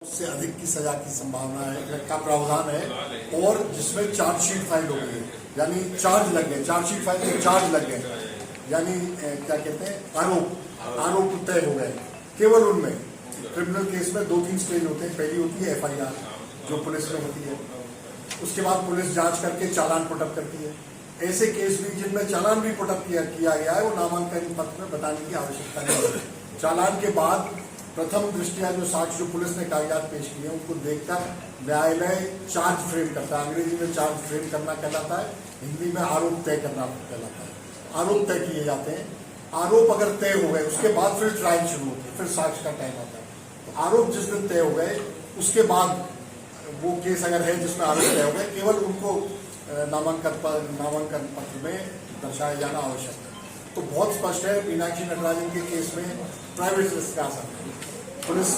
उससे अधिक की सजा की संभावना है का प्रावधान है और जिसमें चार्जशीट फाइल हो गई है, यानी चार्ज लग गए, चार्जशीट फाइल में चार्ज लग गए, यानी क्या कहते हैं आरोप तय हो गए। केवल उनमें क्रिमिनल केस में 2-3 स्टेज होते हैं। पहली होती है FIR जो पुलिस में होती है, उसके बाद पुलिस जांच करके चालान पुटअप करती है। ऐसे केस भी जिनमें चालान भी पुटअप किया गया है वो नामांकन पत्र में बताने की आवश्यकता नहीं है। चालान के बाद प्रथम दृष्टिया जो साक्ष्य जो पुलिस ने कागजात पेश किए उनको देखकर न्यायालय चार्ज फ्रेम करता है। अंग्रेजी में चार्ज फ्रेम करना कहलाता है, हिंदी में आरोप तय करना कहलाता है। आरोप तय किए जाते हैं। आरोप अगर तय हो गए उसके बाद फिर ट्रायल शुरू होती है, फिर साक्ष्य का टाइम आता है। तो आरोप जिस दिन तय हो गए उसके बाद वो केस अगर है जिसमें आरोप तय हो गए, केवल उनको नामांकन पत्र में दर्शाया जाना आवश्यक है। तो बहुत स्पष्ट है। मीनाक्षी नटराजन के केस में प्राइवेट इस्तेगासा पुलिस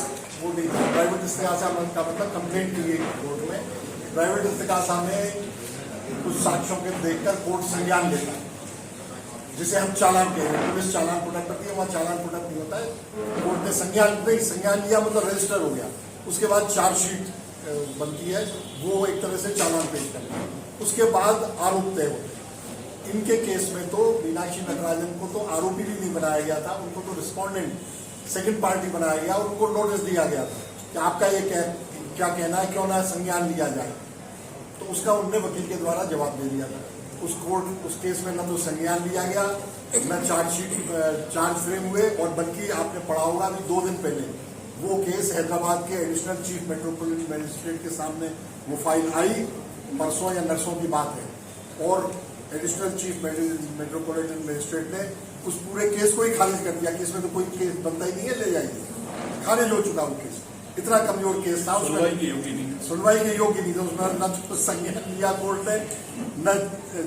वो नहीं था। प्राइवेट इस्तेगासा का मतलब कंप्लेंट की गई कोर्ट में। प्राइवेट इस्तेगासा में कुछ साक्ष्यों के देखकर कोर्ट संज्ञान लेता है, जिसे हम चालान कहते हैं। पुलिस चालान पुटअप करती है, वहाँ चालान पुटअप नहीं होता है। कोर्ट ने संज्ञान लिया मतलब रजिस्टर हो गया। उसके बाद चार्जशीट बनती है, वो एक तरह से चालान पेश करता है। उसके बाद आरोप तय होते हैं। इनके केस में तो मीनाक्षी नटराजन को तो आरोपी भी नहीं बनाया गया था, उनको तो रिस्पोंडेंट सेकंड पार्टी बनाया गया और उनको नोटिस दिया गया था कि आपका ये क्या कहना है, क्यों ना संज्ञान लिया जाए। तो उसका उनने वकील के द्वारा जवाब दे दिया था। उस केस में न तो संज्ञान लिया गया, न चार्ज फ्रेम हुए, और बल्कि आपने पढ़ा होगा अभी 2 दिन पहले वो केस हैदराबाद के एडिशनल चीफ मेट्रोपॉलिटन मजिस्ट्रेट के सामने वो फाइल आई। परसों या नरसों की बात है, और एडिशनल चीफ मेट्रोपॉलिटन मजिस्ट्रेट ने उस पूरे केस को ही खारिज कर दिया कि इसमें तो कोई केस बनता ही नहीं है, ले जाएगी। खारिज हो चुका वो केस। इतना कमजोर केस था, उसमें सुनवाई के योग्य नहीं था। उसमें न तो संज्ञान लिया कोर्ट ने, न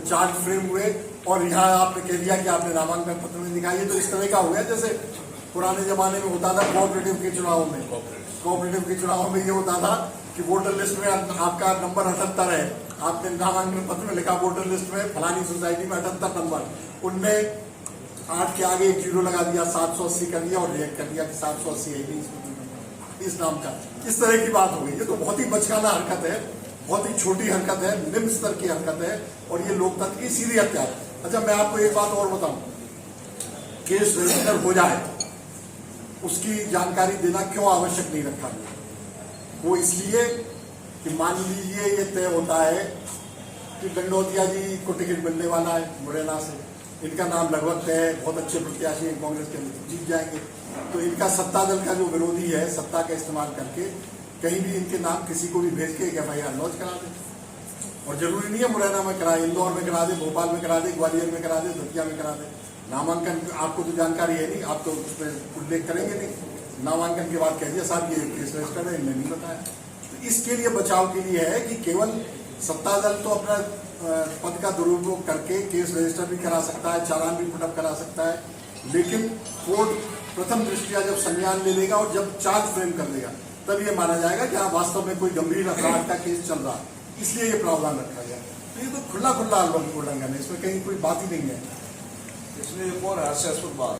चार्ज फ्रेम हुए, और यहाँ आपने कह दिया कि आपने नामांकन पत्र में दिखाई। तो इस तरह का हो गया जैसे पुराने जमाने में होता था कोऑपरेटिव के चुनाव में ये होता था कि वोटर लिस्ट में आपका नंबर 78 है, आपने नामांकन पत्र में लिखा वोटर लिस्ट में फलानी सोसाइटी में 78 नंबर, उनने 8 के आगे 1 0 लगा दिया, 780 कर दिया और रिजेक्ट कर दिया कि 780 है नहीं इस नाम का। इस तरह की बात हो गई। ये तो बहुत ही बचकाना हरकत है, बहुत ही छोटी हरकत है, निम्न स्तर की हरकत है, और ये लोकतंत्र की सीधी हत्या है। अच्छा, मैं आपको एक बात और बताऊं, केस रजिस्टर हो जाए उसकी जानकारी देना क्यों आवश्यक नहीं रखा गया? वो इसलिए कि मान लीजिए ये तय होता है कि गंडोतिया जी को टिकट मिलने वाला है मुरैना से, इनका नाम लगभग तय है, बहुत अच्छे प्रत्याशी हैं, कांग्रेस के जीत जाएंगे। तो इनका सत्ता दल का जो विरोधी है, सत्ता का इस्तेमाल करके कहीं भी इनके नाम किसी को भी भेज के FIR लॉन्च करा दे। और जरूरी नहीं है मुरैना में कराए, इंदौर में करा दे, भोपाल में करा दे, ग्वालियर में करा दे, दतिया में करा दे। नामांकन आपको तो जानकारी है नहीं, आप तो उसमें उल्लेख करेंगे नहीं। नामांकन के बाद कह दिया साहब ये केस रजिस्टर है, इन्हें नहीं बताया। तो इसके लिए बचाव के लिए है कि केवल सत्ता दल तो अपना पद का दुरुपयोग करके केस रजिस्टर भी करा सकता है, चालान भी पुटअप करा सकता है, लेकिन कोर्ट प्रथम दृष्टिया जब संज्ञान ले लेगा और जब चार्ज फ्रेम कर देगा तब ये माना जाएगा कि हाँ वास्तव में कोई गंभीर अपराध का केस चल रहा है, इसलिए ये प्रावधान रखा गया। तो ये तो खुला उल्लंघन है, इसमें कहीं कोई बात ही नहीं है। इसमें एक और हास्यास्पद बात